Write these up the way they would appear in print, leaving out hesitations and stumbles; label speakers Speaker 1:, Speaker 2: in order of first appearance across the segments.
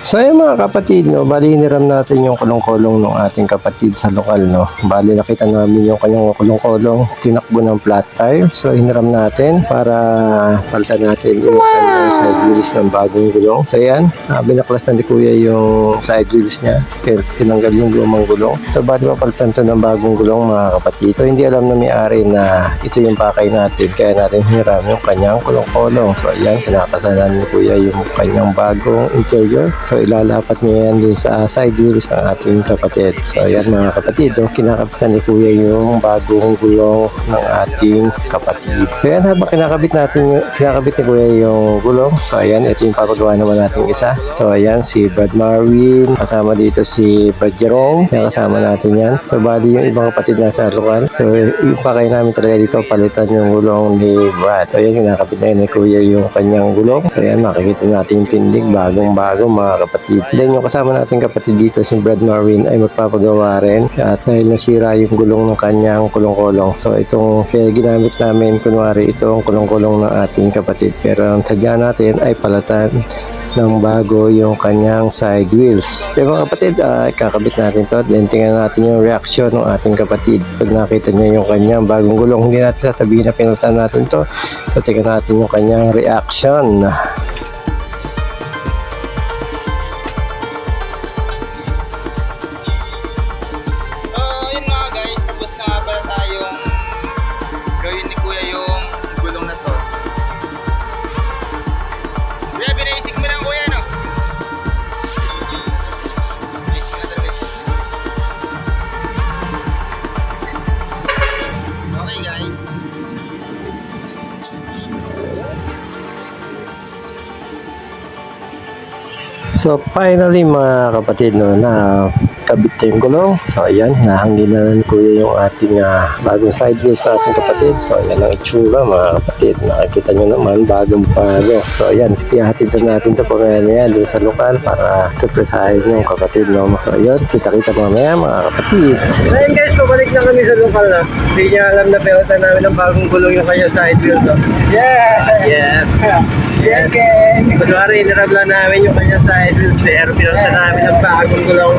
Speaker 1: So ayun mga kapatid, no, bali hiniram natin yung kulong-kulong ng ating kapatid sa lokal, no. Bali nakita namin yung kanyang kulong-kulong, tinakbo ng flat tire. So hiniram natin para palitan natin yung kanyang side wheels ng bagong gulong. So ayan, binaklas na ni Kuya yung side wheels niya, kaya tinanggal yung lumang gulong. So bali mapalitan to ng bagong gulong mga kapatid. So hindi alam na may-ari na ito yung pakay natin, kaya natin hiniram yung kanyang kulong-kulong. So ayan, kinakasalan ni Kuya yung kanyang bagong interior. So ilalapat niya yan dun sa side wheels ng ating kapatid. So ayan mga kapatid, kinakabitan ni Kuya yung bagong gulong ng ating kapatid. So ayan, habang kinakabit ni Kuya yung gulong. So ayan, ito yung papagawa naman nating isa. So ayan, si Brad Marvin, kasama dito si Brad Jerome, yan kasama natin yan. So bali yung ibang kapatid nasa lokal. So yung pakay namin talaga dito, palitan yung gulong ni Brad. So ayan, kinakabit na ni Kuya yung kanyang gulong. So ayan, makikita natin yung tindig, bagong-bago mga kapatid. Then yung kasama nating kapatid dito, si Brad Marvin, ay magpapagawa rin. At dahil nasira yung gulong ng kanyang kulong-kulong. So itong ginamit namin, kunwari itong kulong-kulong ng ating kapatid. Pero ang sadya natin ay palatan ng bago yung kanyang side wheels. So mga kapatid, kakabit natin to. Then tingnan natin yung reaction ng ating kapatid. Pag nakita niya yung kanyang bagong gulong, hindi natin sasabihin na pinalitan natin to. So tingnan natin yung kanyang reaction.
Speaker 2: Gawin ni Kuya yung gulong na to. Kuya, binaisik mo lang Kuya, no? Binaisik na talaga. Okay guys.
Speaker 1: So finally mga kapatid, no, na kabit na yung gulong. So ayan, nahangin na ni Kuya yung ating bagong side wheels na ating kapatid. So ayan ang itsura mga kapatid. Nakikita nyo naman, bagong bago. So ayan, ihahatid na natin ito pamaya doon sa lokal para surprisahin yung kapatid, no. So ayan, kita-kita mamaya mga kapatid. So ayan guys, pabalik na kami sa lokal, no. Hindi niya alam na pelota namin ng bagong gulong yung kanyang side wheels, no. Yeah. Okay. Kunwari, inirabla namin yung kanyang side wheels, pero pinunta namin ng bagong gulong.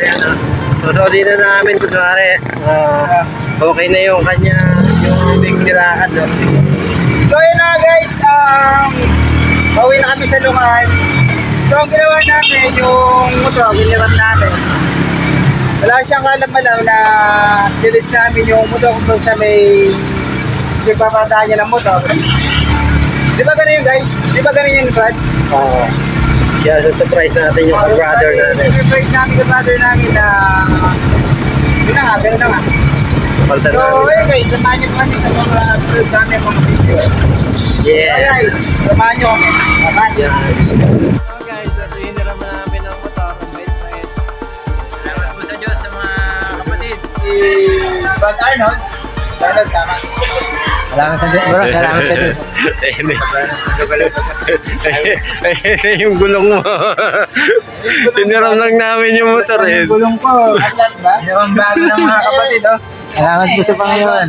Speaker 1: Ayan, so sorry na namin, kunwari, okay na yung kanya, yung big nilakad, no?
Speaker 2: So yun na guys, pauwi na kami sa lokal. So ang ginawa namin, yung motor, ginawan namin. Wala siyang alam-alam na nilis namin yung motor kung sa may pagpapantahan niya ng motor. Di ba ganun yun guys? Di ba ganun yun Brad?
Speaker 1: Oo. Yeah, so surprise natin yung brother natin.
Speaker 2: Surprise namin yung brother namin na yun na nga, pero na nga.
Speaker 1: Paltan
Speaker 2: So
Speaker 1: namin.
Speaker 2: ayun guys, samahan niyo kami sa mga vlog namin mga video.
Speaker 1: Yeah.
Speaker 2: So guys, samahan niyo kami. Samahan niyo.
Speaker 1: So guys, ito yung nirama namin ng motor. Wait.
Speaker 2: Salamat po sa Diyos sa mga kapatid. Brad Arnold. Arnold, tama.
Speaker 1: Salamat sa Diyos, bro. Salamat sa Diyos.
Speaker 3: Ayun yung gulong mo. Tiniram lang namin yung motor eh.
Speaker 2: Gulong ko. Atlas ba?
Speaker 1: Yung bago ng mga kapatid, oh. Salamat po sa Panginoon.